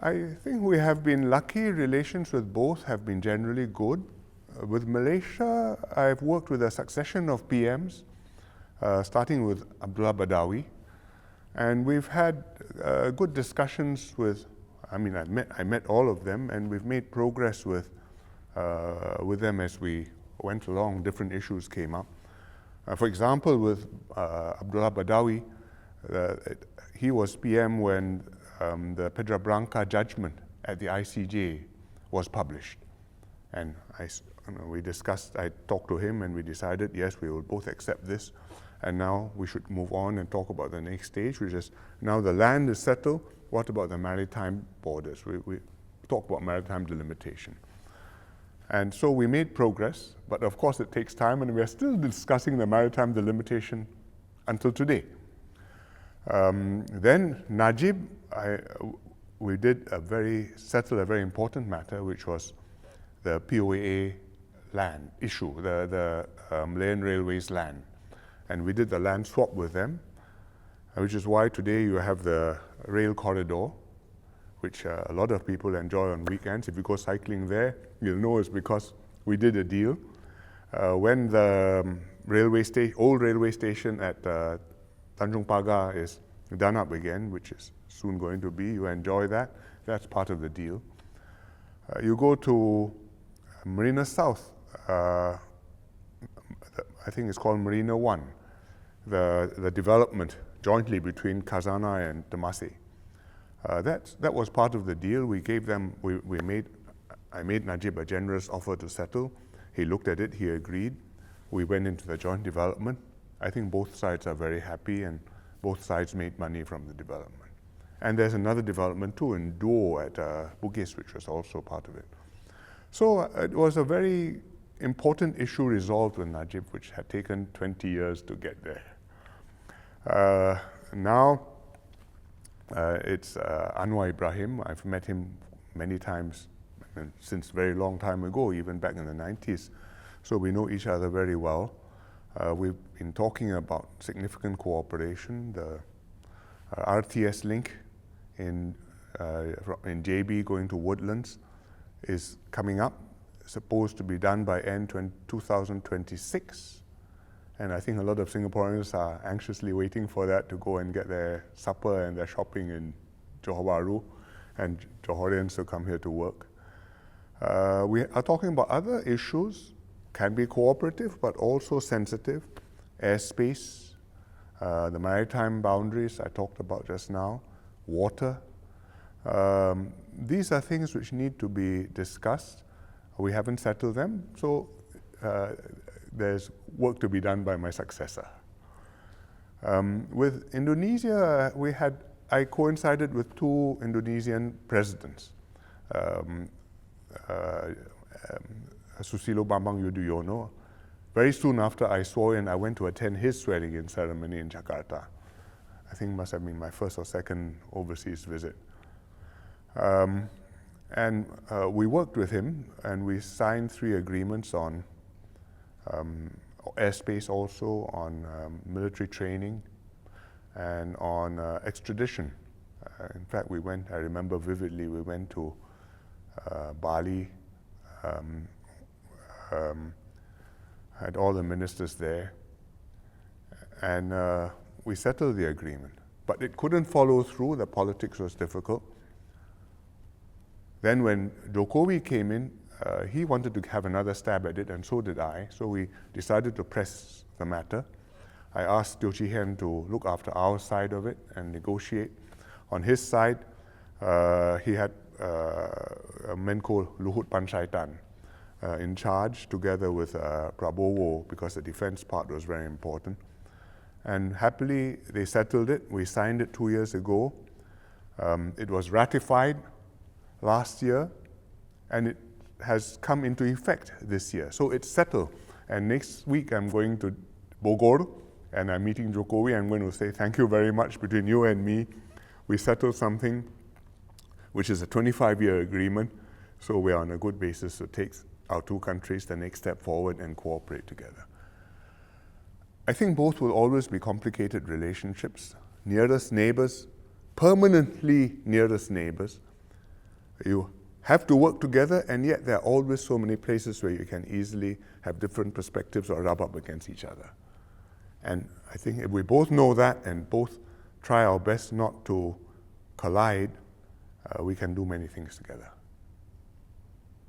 I think we have been lucky. Relations with both have been generally good. With Malaysia, I've worked with a succession of PMs, starting with Abdullah Badawi, and we've had good discussions with, I met all of them, and we've made progress with them as we went along. Different issues came up. For example, with Abdullah Badawi, he was PM when the Pedra Branca judgment at the ICJ was published. And I talked to him and we decided, yes, we will both accept this. And now we should move on and talk about the next stage, which is now the land is settled. What about the maritime borders? We talk about maritime delimitation. And so we made progress, but of course it takes time, and we are still discussing the maritime delimitation until today. Then Najib, we did settle a very important matter, which was the POAA land issue, the Malayan Railways land. And we did the land swap with them, which is why today you have the rail corridor, which a lot of people enjoy on weekends. If you go cycling there, you'll know it's because we did a deal. When the old railway station at Tanjung Pagar is done up again, which is soon going to be, you enjoy that. That's part of the deal. You go to Marina South, I think it's called Marina 1, the development jointly between Khazanah and Temasek. That was part of the deal. We gave them, I made Najib a generous offer to settle. He looked at it, he agreed. We went into the joint development. I think both sides are very happy and both sides made money from the development. And there's another development too in Duo at Bugis, which was also part of it. So it was a very important issue resolved with Najib, which had taken 20 years to get there. Now it's Anwar Ibrahim. I've met him many times since a very long time ago, even back in the 90s. So we know each other very well. We've been talking about significant cooperation. The RTS link in JB going to Woodlands is coming up, supposed to be done by end 2026. And I think a lot of Singaporeans are anxiously waiting for that to go and get their supper and their shopping in Johor Bahru, and Johorians to come here to work. We are talking about other issues, can be cooperative, but also sensitive. Airspace, the maritime boundaries I talked about just now, water. These are things which need to be discussed. We haven't settled them, so there's work to be done by my successor. With Indonesia, I coincided with two Indonesian presidents, Susilo Bambang Yudhoyono. Very soon after I swore in, I went to attend his swearing-in ceremony in Jakarta. I think it must have been my first or second overseas visit. And we worked with him, and we signed 3 agreements on airspace also, on military training, and on extradition. In fact, I remember vividly, we went to Bali, had all the ministers there, and we settled the agreement. But it couldn't follow through, the politics was difficult. Then when Jokowi came in, he wanted to have another stab at it, and so did I. So we decided to press the matter. I asked Teo Chee Hean to look after our side of it and negotiate. On his side, he had Menko Luhut Panjaitan in charge, together with Prabowo, because the defense part was very important. And happily, they settled it. We signed it 2 years ago. It was ratified last year, and it has come into effect this year. So it's settled. And next week, I'm going to Bogor, and I'm meeting Jokowi. I'm going to say, thank you very much. Between you and me, we settled something which is a 25-year agreement. So we're on a good basis to take our 2 countries the next step forward and cooperate together. I think both will always be complicated relationships. Nearest neighbors, permanently nearest neighbors. You have to work together, and yet there are always so many places where you can easily have different perspectives or rub up against each other. And I think if we both know that and both try our best not to collide, we can do many things together.